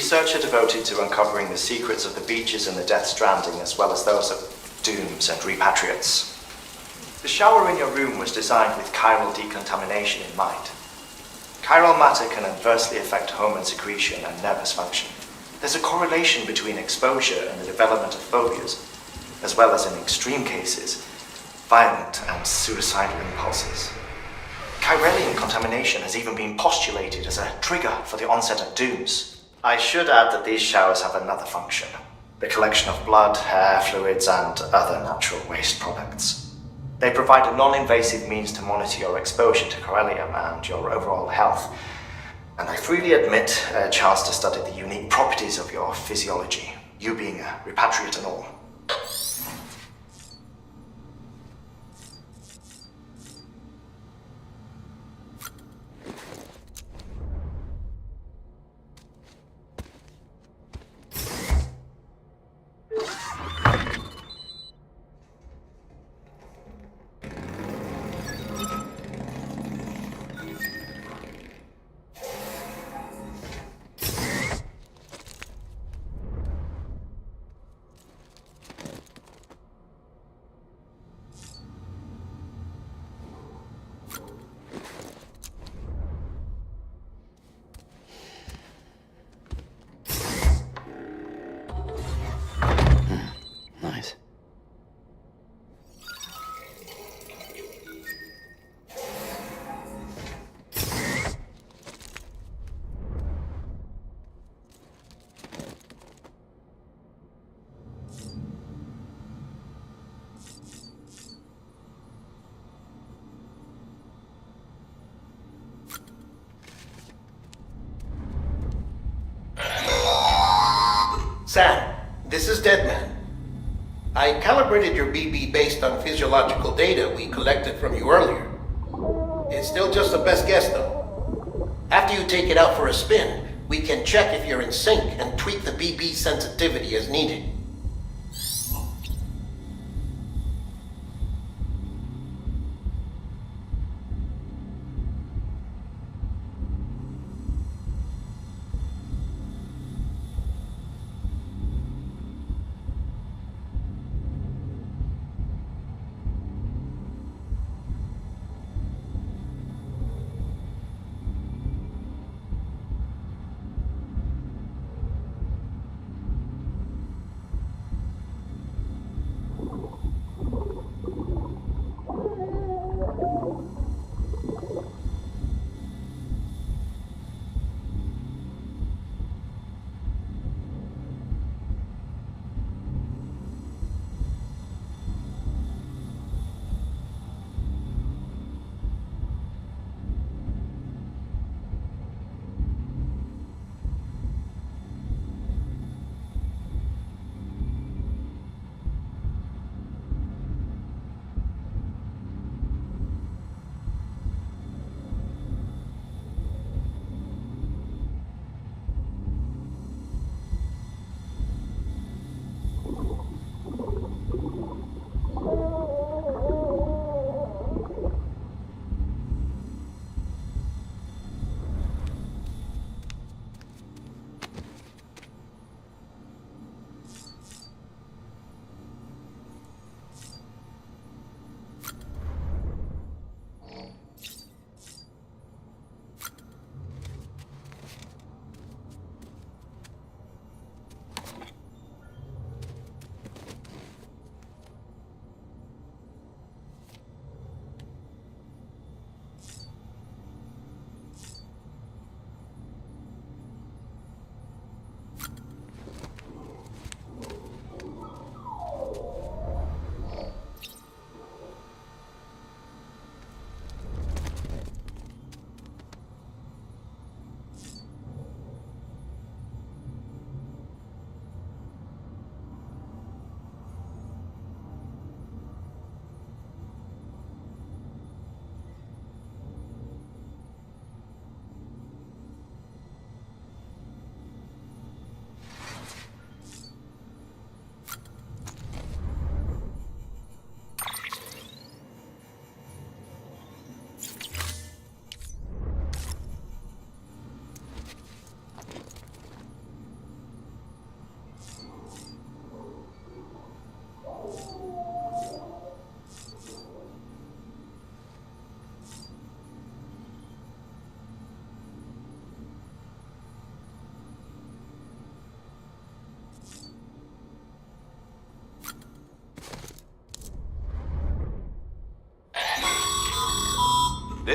researcher devoted to uncovering the secrets of the beaches in the Death Stranding, as well as those of dooms and repatriates. The shower in your room was designed with chiral decontamination in mind. Chiral matter can adversely affect hormone secretion and nervous function. There's a correlation between exposure and the development of phobias, as well as in extreme cases, violent and suicidal impulses. Chiralian contamination has even been postulated as a trigger for the onset of dooms. I should add that these showers have another function: the collection of blood, hair, fluids, and other natural waste products. They provide a non-invasive means to monitor your exposure to chiralium and your overall health, and I freely admit a chance to study the unique properties of your physiology, you being a repatriate and all. Nice. Sam, this is Deadman. I calibrated your BB based on physiological data we collected from you earlier. It's still just a best guess, though. After you take it out for a spin, we can check if you're in sync and tweak the BB sensitivity as needed.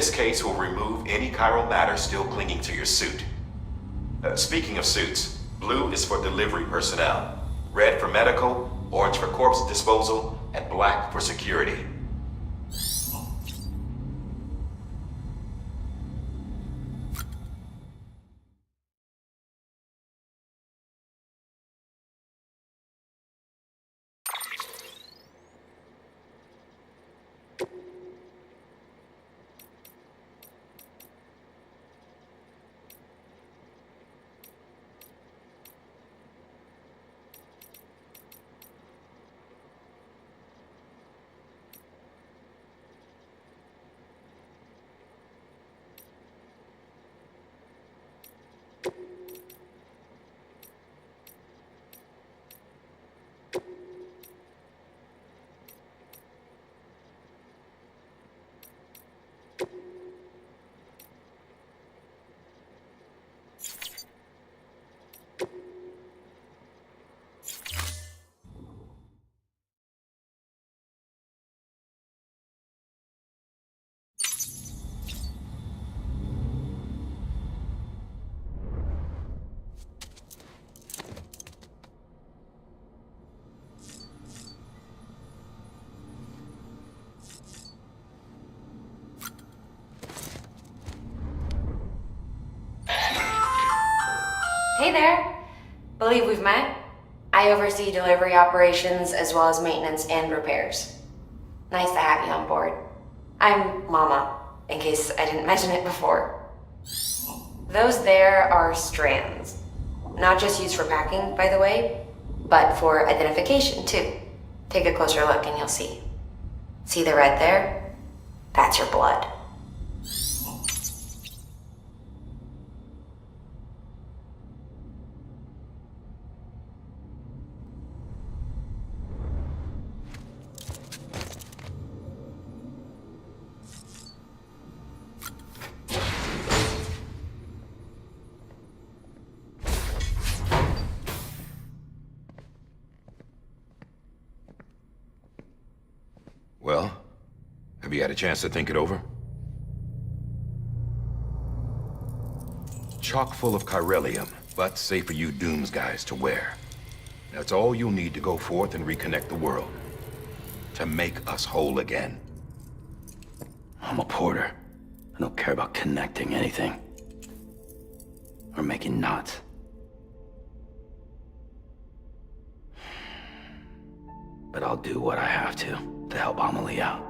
This case will remove any chiral matter still clinging to your suit. Speaking of suits, blue is for delivery personnel, red for medical, orange for corpse disposal, and black for security. Hey there! Believe we've met? I oversee delivery operations as well as maintenance and repairs. Nice to have you on board. I'm Mama, in case I didn't mention it before. Those there are strands. Not just used for packing, by the way, but for identification too. Take a closer look and you'll see. See the red there? That's your blood. Well, have you had a chance to think it over? Chock full of chiralium, but safe for you Dooms guys to wear. That's all you'll need to go forth and reconnect the world. To make us whole again. I'm a porter. I don't care about connecting anything. Or making knots. But I'll do what I have to help Amelie out.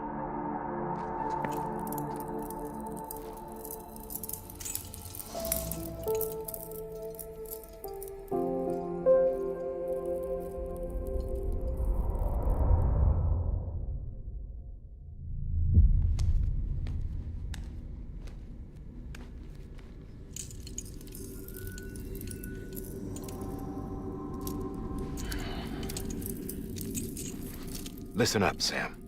Listen up, Sam.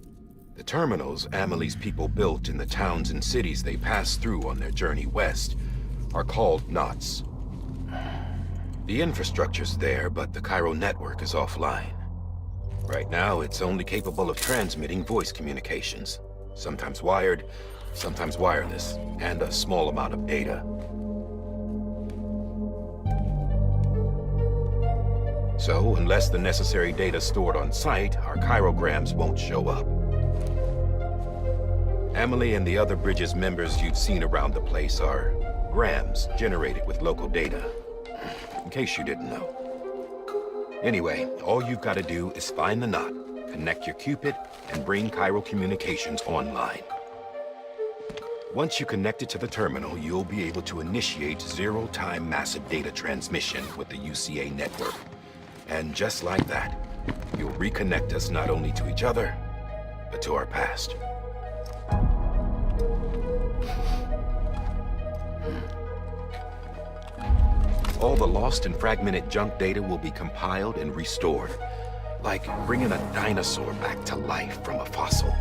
The terminals Amelie's people built in the towns and cities they passed through on their journey west are called knots. The infrastructure's there, but the chiral network is offline. Right now, it's only capable of transmitting voice communications. Sometimes wired, sometimes wireless, and a small amount of data. So, unless the necessary data stored on site, our chirograms won't show up. Amelie and the other Bridges members you've seen around the place are grams generated with local data. In case you didn't know. Anyway, all you've got to do is find the knot, connect your Cupid, and bring chiral communications online. Once you connect it to the terminal, you'll be able to initiate zero-time massive data transmission with the UCA network. And just like that, you'll reconnect us not only to each other, but to our past. All the lost and fragmented junk data will be compiled and restored, like bringing a dinosaur back to life from a fossil.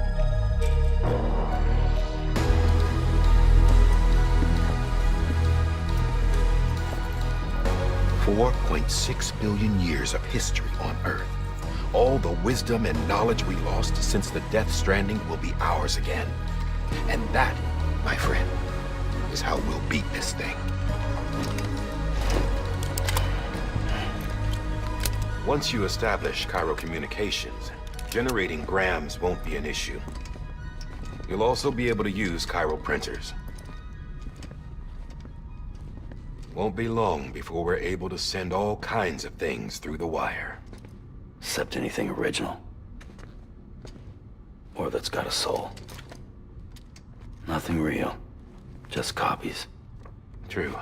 4.6 billion years of history on Earth. All the wisdom and knowledge we lost since the Death Stranding will be ours again. And that my friend, is how we'll beat this thing. Once you establish Cairo communications, generating grams won't be an issue. You'll also be able to use Cairo printers. Won't be long before we're able to send all kinds of things through the wire. Except anything original. Or that's got a soul. Nothing real. Just copies. True.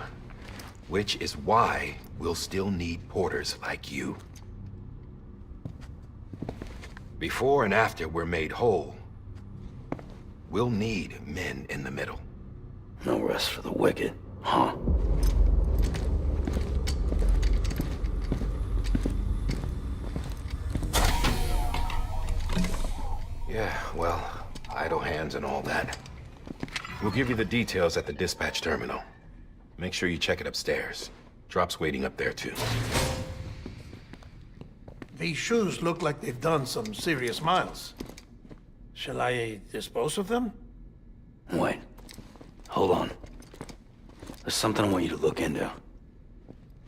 Which is why we'll still need porters like you. Before and after we're made whole, we'll need men in the middle. No rest for the wicked, huh? Yeah, well, idle hands and all that. We'll give you the details at the dispatch terminal. Make sure you check it upstairs. Drop's waiting up there, too. These shoes look like they've done some serious miles. Shall I dispose of them? Wait. Hold on. There's something I want you to look into.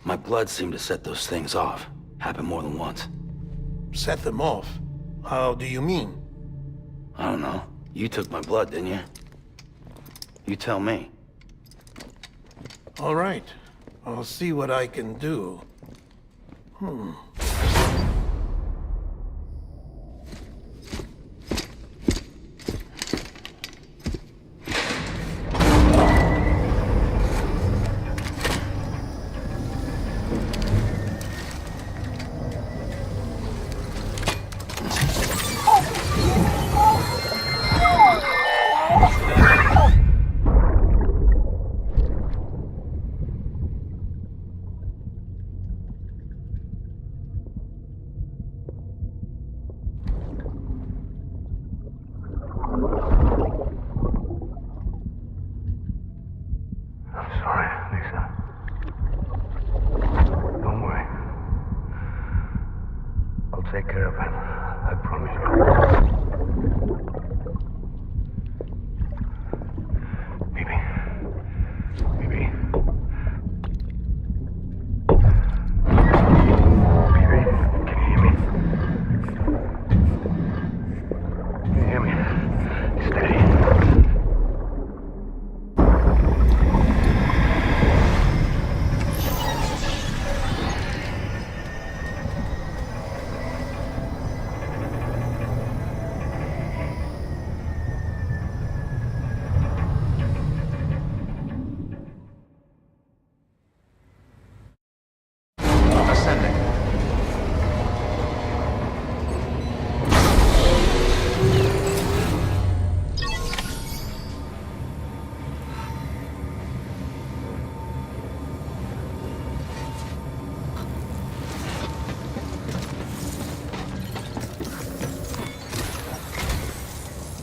My blood seemed to set those things off. Happened more than once. Set them off? How do you mean? I don't know. You took my blood, didn't you? You tell me. All right. I'll see what I can do. Take care of him. I promise you. Baby. Baby. Baby, can you hear me? Can you hear me? Steady.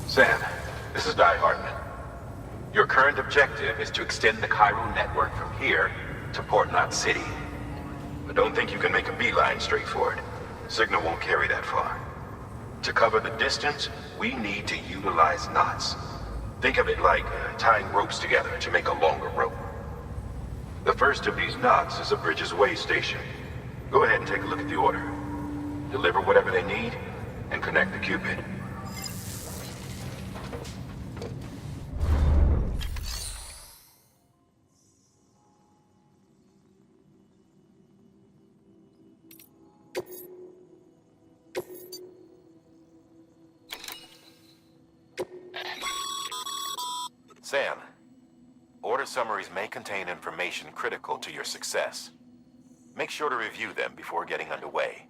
Sam, this is Di Hartman. Your current objective is to extend the Cairo network from here to Port Knot City. But don't think you can make a beeline straight for it. Signal won't carry that far. To cover the distance, we need to utilize knots. Think of it like tying ropes together to make a longer rope. The first of these knots is a Bridges Way station. Go ahead and take a look at the order. Deliver whatever they need, and connect the Cupid. Sam, order summaries may contain information critical to your success. Make sure to review them before getting underway.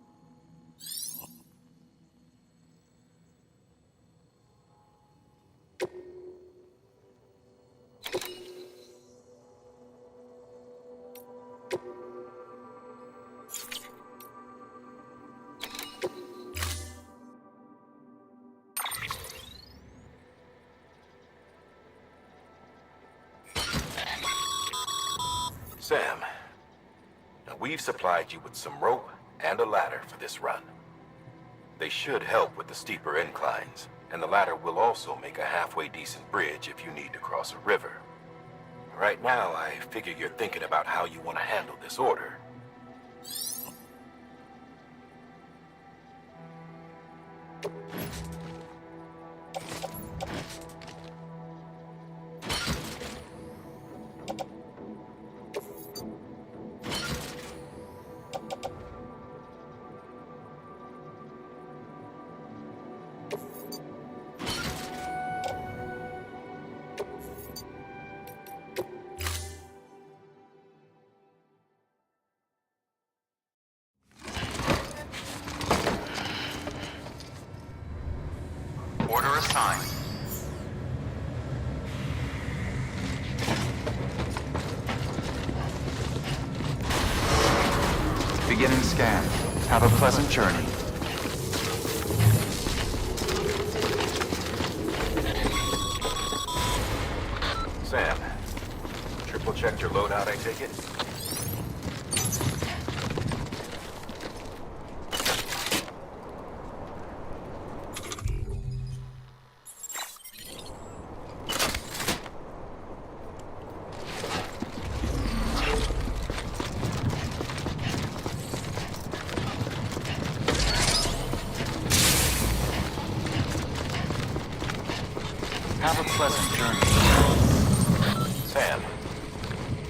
Sam, now we've supplied you with some rope and a ladder for this run. They should help with the steeper inclines. And the latter will also make a halfway decent bridge if you need to cross a river. Right now, I figure you're thinking about how you want to handle this order. Order assigned. Beginning scan. Have a pleasant journey. Sam, triple checked your loadout, I take it? Have a pleasant journey. Sam,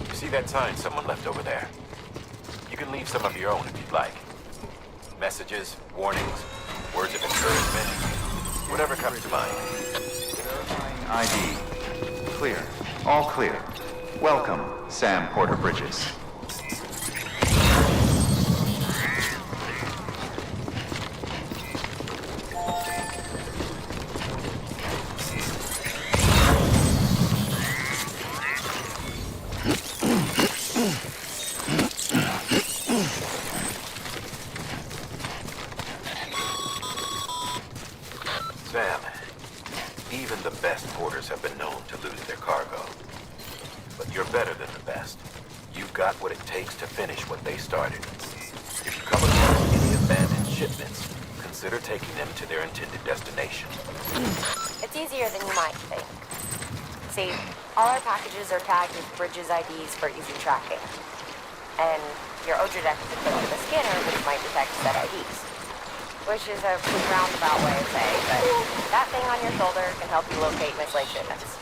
you see that sign someone left over there? You can leave some of your own if you'd like. Messages, warnings, words of encouragement, whatever comes to mind. ID. Clear. All clear. Welcome, Sam Porter Bridges. Sam, even the best porters have been known to lose their cargo. But you're better than the best. You've got what it takes to finish what they started. If you come across any abandoned shipments, consider taking them to their intended destination. It's easier than you might think. See, all our packages are tagged with Bridges IDs for easy tracking. And your Ojodeck is equipped with a scanner which might detect set IDs. Which is a roundabout way of saying that that thing on your shoulder can help you locate mislaid shipments.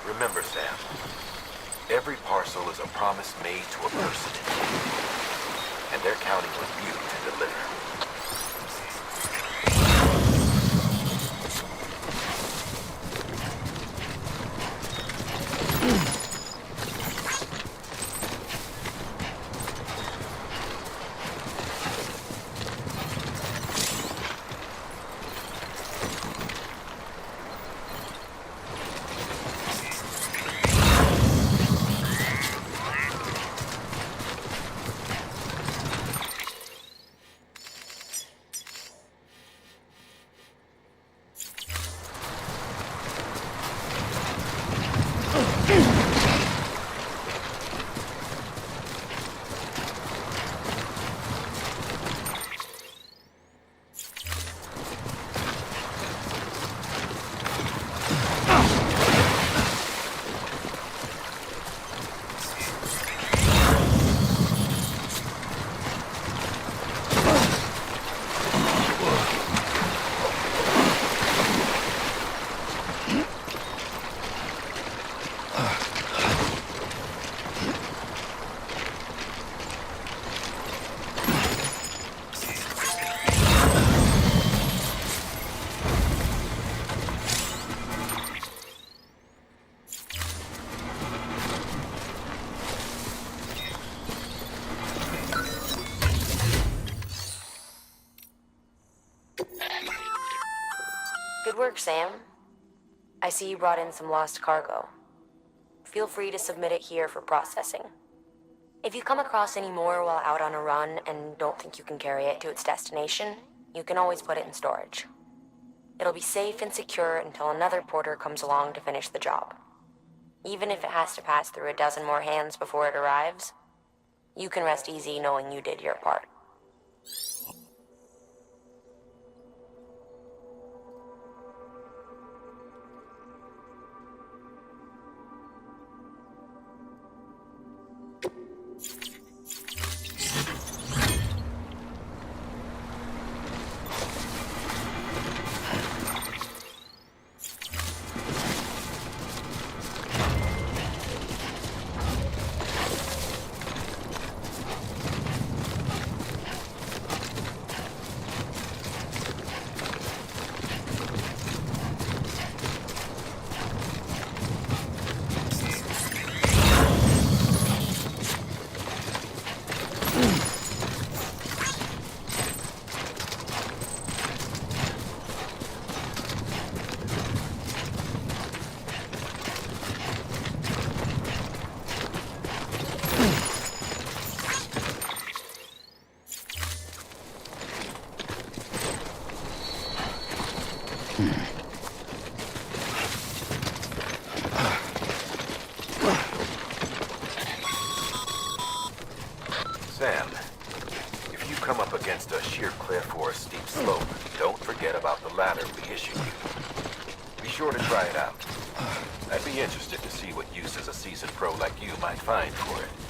Remember, Sam, every parcel is a promise made to a person in need, and they're counting on you to deliver. Good work, Sam. I see you brought in some lost cargo. Feel free to submit it here for processing. If you come across any more while out on a run and don't think you can carry it to its destination, you can always put it in storage. It'll be safe and secure until another porter comes along to finish the job. Even if it has to pass through a dozen more hands before it arrives, you can rest easy knowing you did your part. Sam, if you come up against a sheer cliff or a steep slope, don't forget about the ladder we issued you. Be sure to try it out. I'd be interested to see what uses a seasoned pro like you might find for it.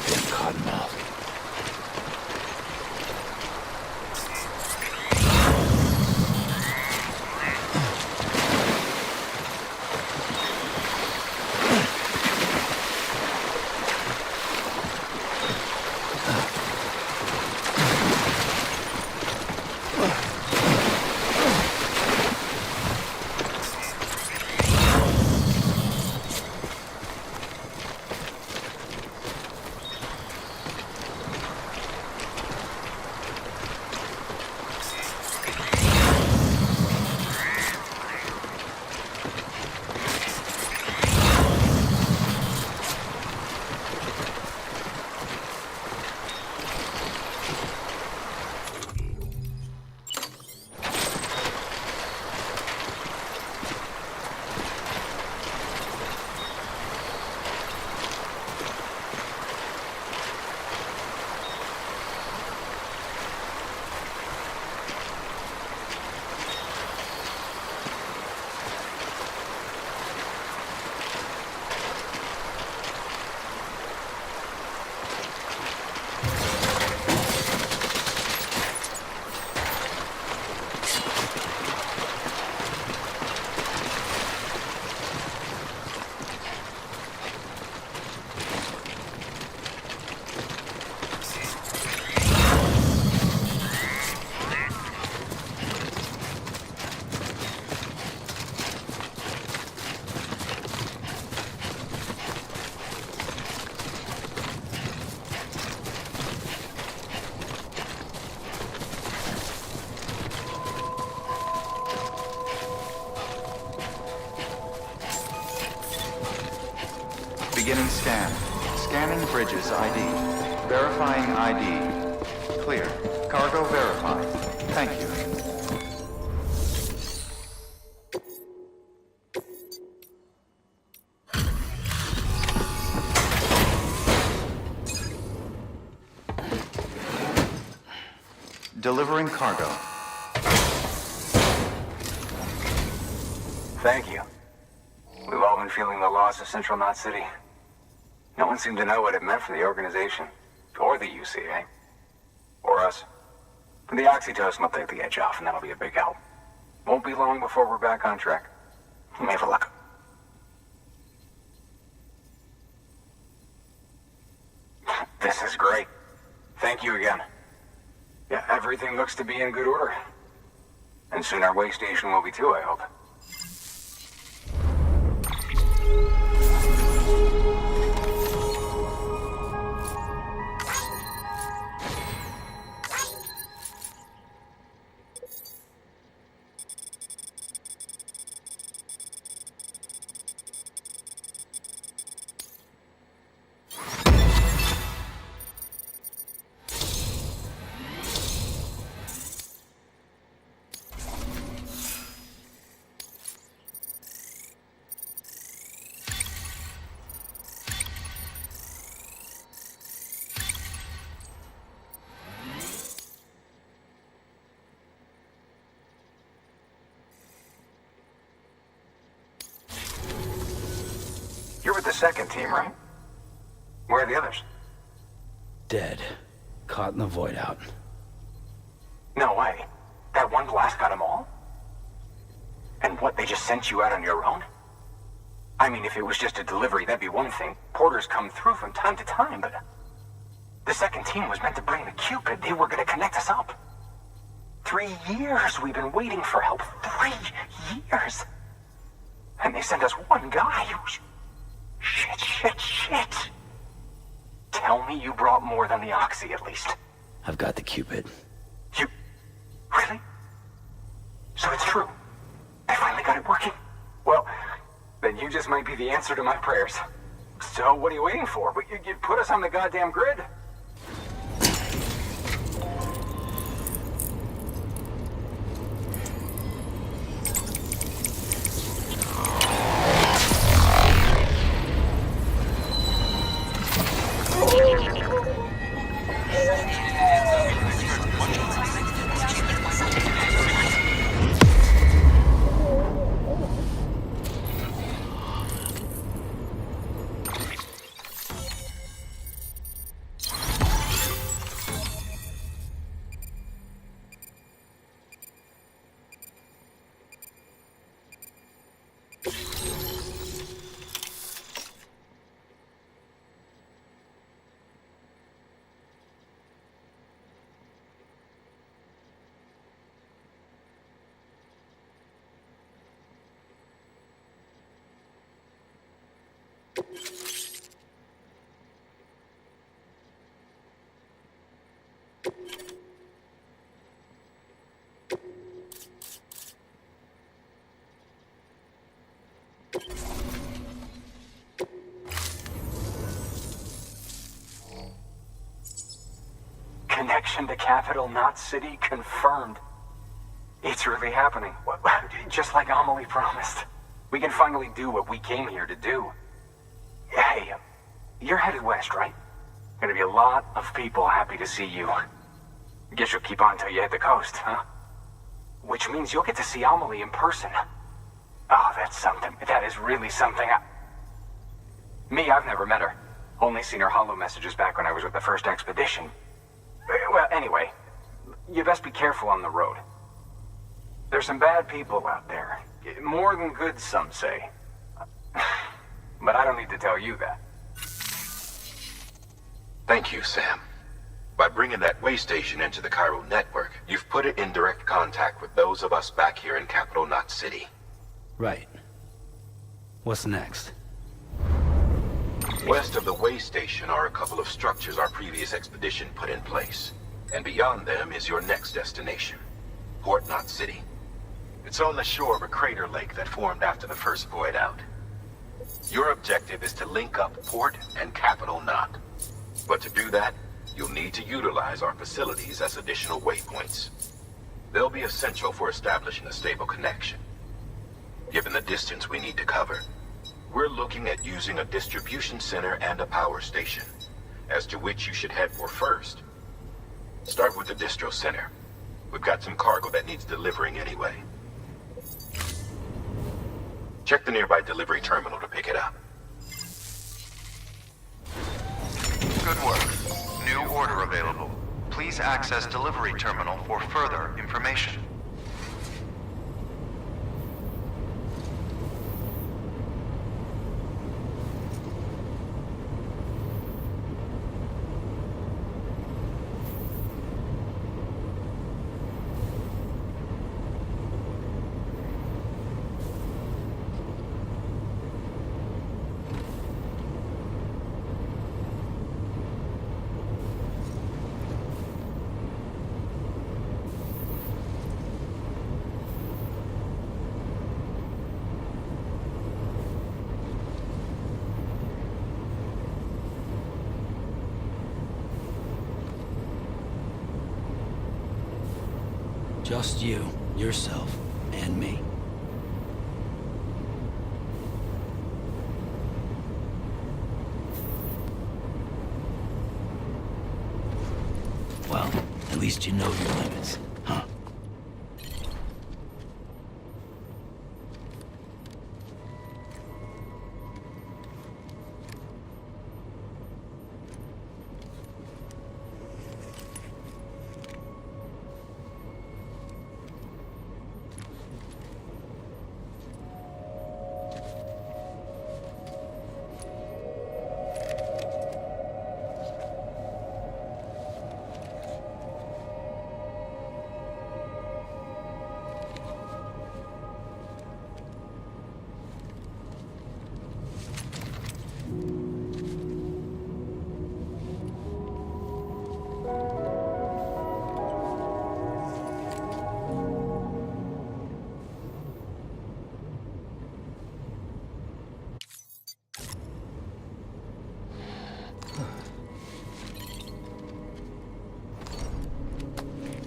Goddamn cottonmouth. Beginning scan. Scanning bridges ID. Verifying ID. Clear. Cargo verified. Thank you. Delivering cargo. Thank you. We've all been feeling the loss of Central Knot City. No one seemed to know what it meant for the organization, or the UCA, or us. The oxytocin will take the edge off, and that'll be a big help. Won't be long before we're back on track. You may have luck. This is great. Thank you again. Yeah, everything looks to be in good order. And soon our way station will be too, I hope. You're with the second team, right? Where are the others? Dead. Caught in the void out. No way. That one blast got them all? And what, they just sent you out on your own? I mean, if it was just a delivery, that'd be one thing. Porters come through from time to time, but... The second team was meant to bring the Cupid. They were gonna connect us up. 3 years we've been waiting for help. 3 years! And they sent us one guy who's... Shit. Tell me you brought more than the Oxy, at least. I've got the Cupid. You... Really? So it's true. I finally got it working. Well, then you just might be the answer to my prayers. So what are you waiting for? But you put us on the goddamn grid. Connection to Capital Knot City confirmed. It's really happening. Just like Amelie promised. We can finally do what we came here to do. Hey, you're headed west, right? Gonna be a lot of people happy to see you. Guess you'll keep on till you hit the coast, huh? Which means you'll get to see Amelie in person. Oh, that's something. That is really something. Me, I've never met her. Only seen her holo messages back when I was with the first expedition. Well, anyway, you best be careful on the road. There's some bad people out there. More than good, some say. But I don't need to tell you that. Thank you, Sam. By bringing that way station into the Cairo network, you've put it in direct contact with those of us back here in Capital Knot City. Right. What's next? West of the way station are a couple of structures our previous expedition put in place. And beyond them is your next destination, Port Knot City. It's on the shore of a crater lake that formed after the first void out. Your objective is to link up Port and Capital Knot. But to do that, you'll need to utilize our facilities as additional waypoints. They'll be essential for establishing a stable connection. Given the distance we need to cover, we're looking at using a distribution center and a power station, as to which you should head for first. Start with the distro center. We've got some cargo that needs delivering anyway. Check the nearby delivery terminal to pick it up. Good work. New order available. Please access delivery terminal for further information. Just you, yourself, and me. Well, at least you know your limits, huh?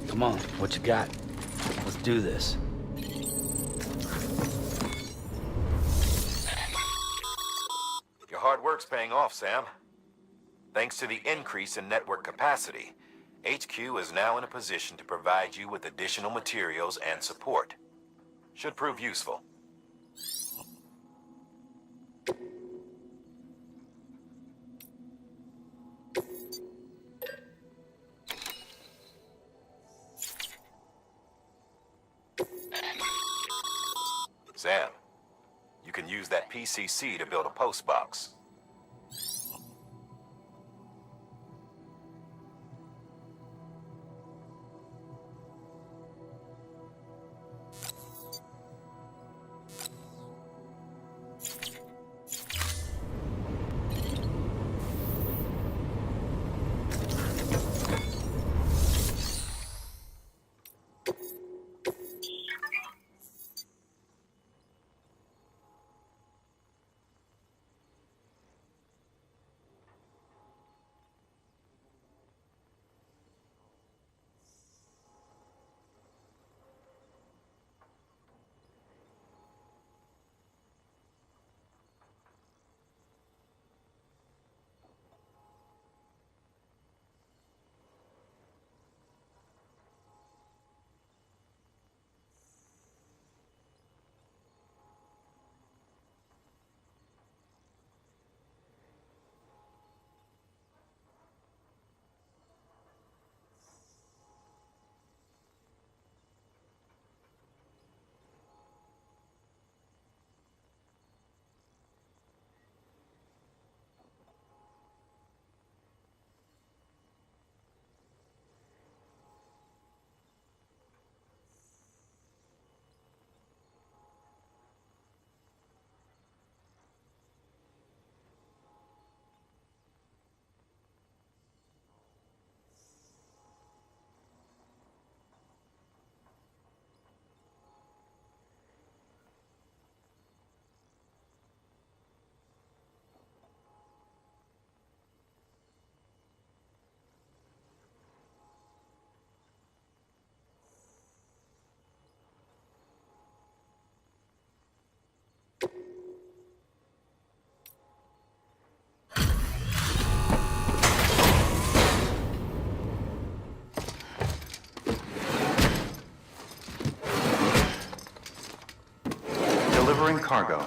Come on, what you got? Let's do this. Your hard work's paying off, Sam. Thanks to the increase in network capacity, HQ is now in a position to provide you with additional materials and support. Should prove useful. Sam, you can use that PCC to build a post box. Delivering cargo.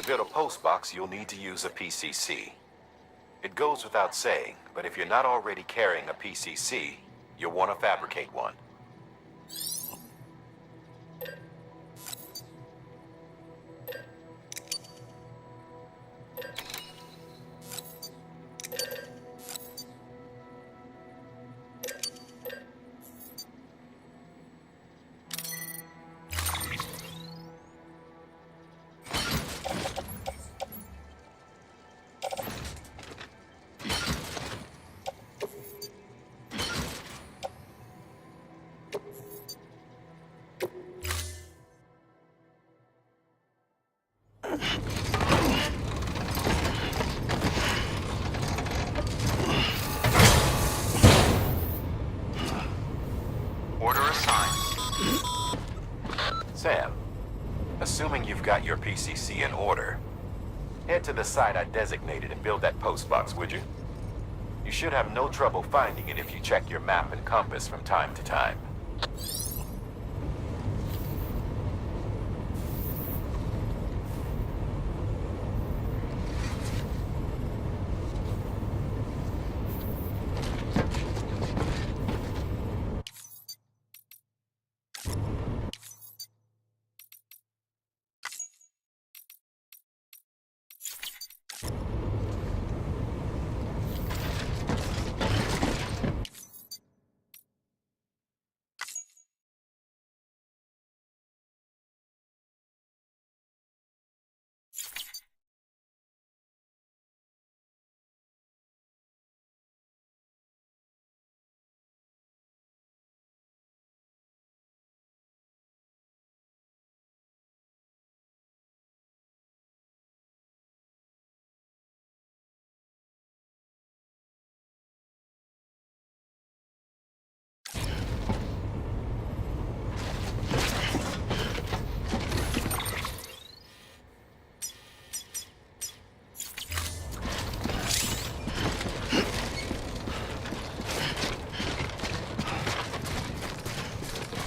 To build a post box, you'll need to use a PCC. It goes without saying, but if you're not already carrying a PCC, you'll want to fabricate one. Order assigned. Sam, assuming you've got your PCC in order, head to the site I designated and build that post box, would you? You should have no trouble finding it if you check your map and compass from time to time.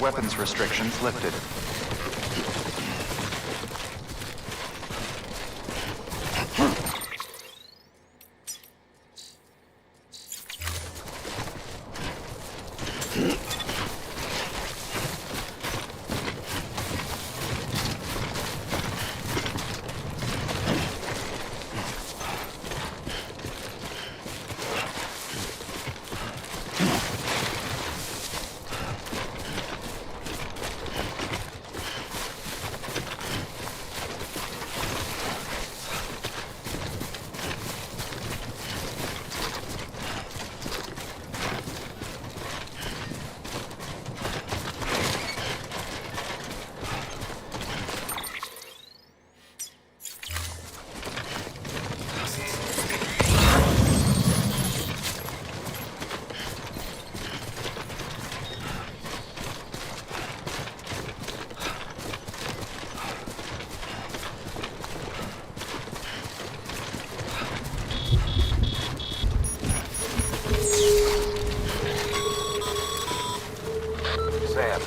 weapons restrictions lifted. Sam,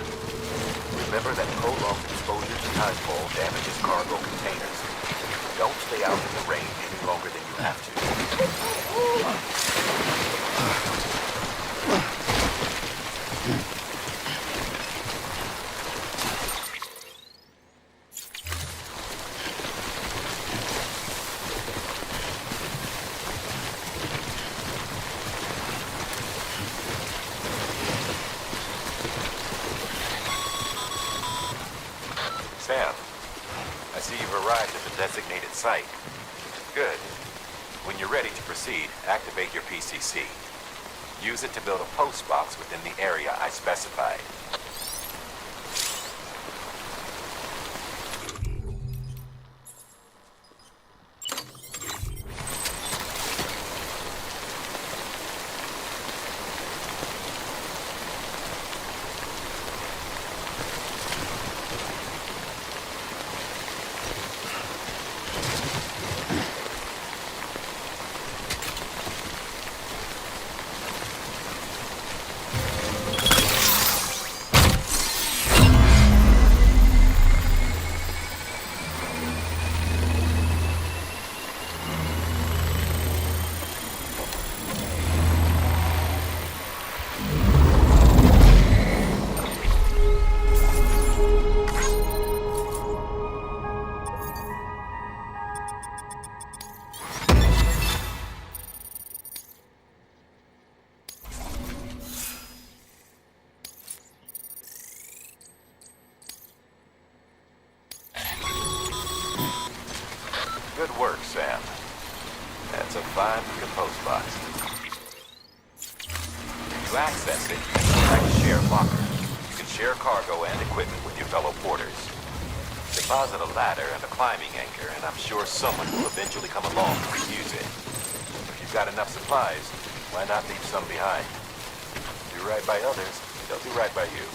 remember that prolonged exposure to timefall damages cargo containers. Don't stay out in the rain any longer than you have to. Sam, I see you've arrived at the designated site. Good. When you're ready to proceed, activate your PCC. Use it to build a post box within the area I specified. Good work, Sam. That's a fine looking post box. If you access it, it's like a shared locker. You can share cargo and equipment with your fellow porters. Deposit a ladder and a climbing anchor, and I'm sure someone will eventually come along to use it. If you've got enough supplies, why not leave some behind? Do right by others, they'll do right by you.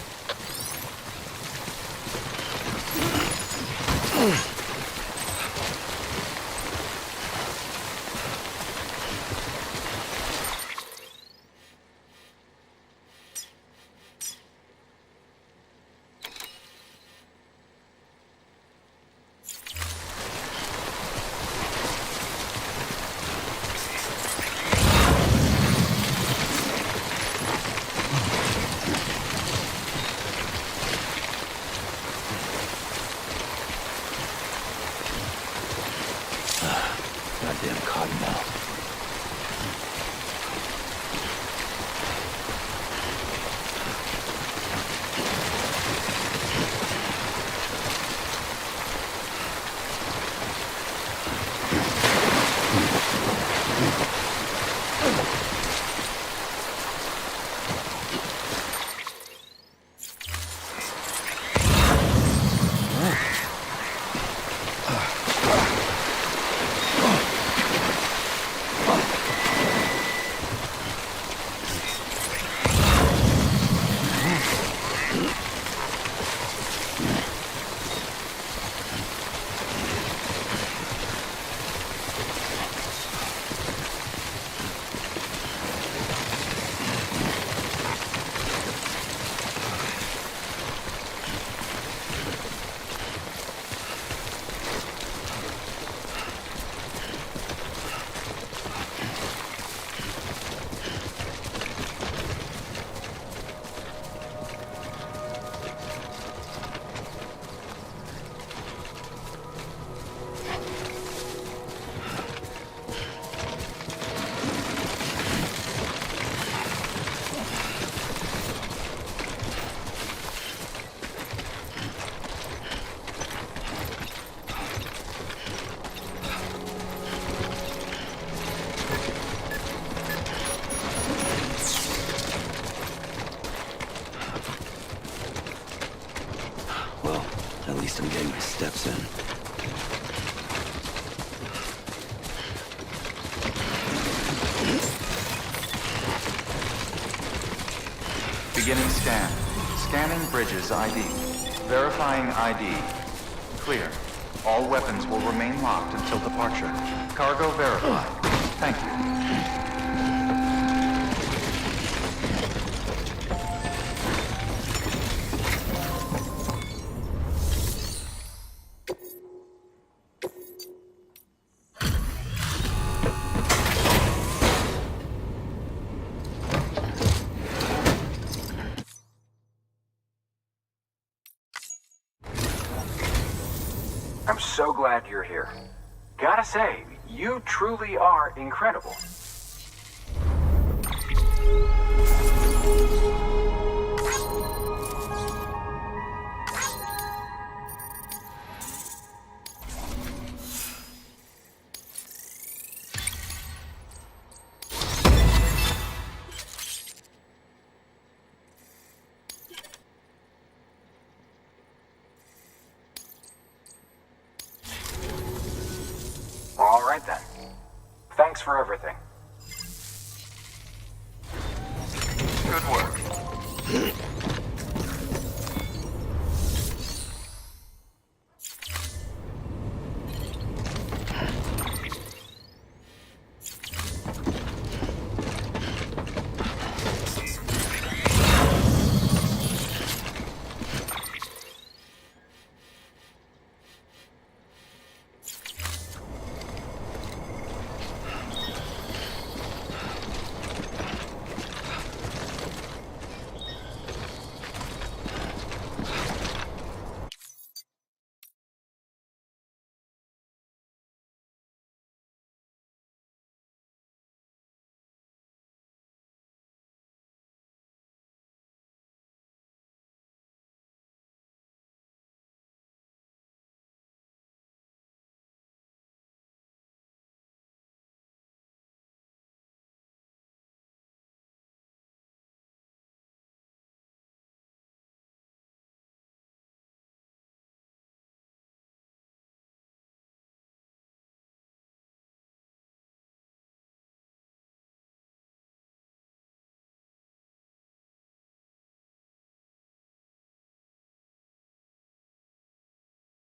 least I'm getting my steps in. Beginning scan. Scanning bridges ID. Verifying ID. Clear. All weapons will remain locked until departure. Cargo verified. Thank you. I'm so glad you're here. Gotta say, you truly are incredible. All right then. Thanks for everything. Good work.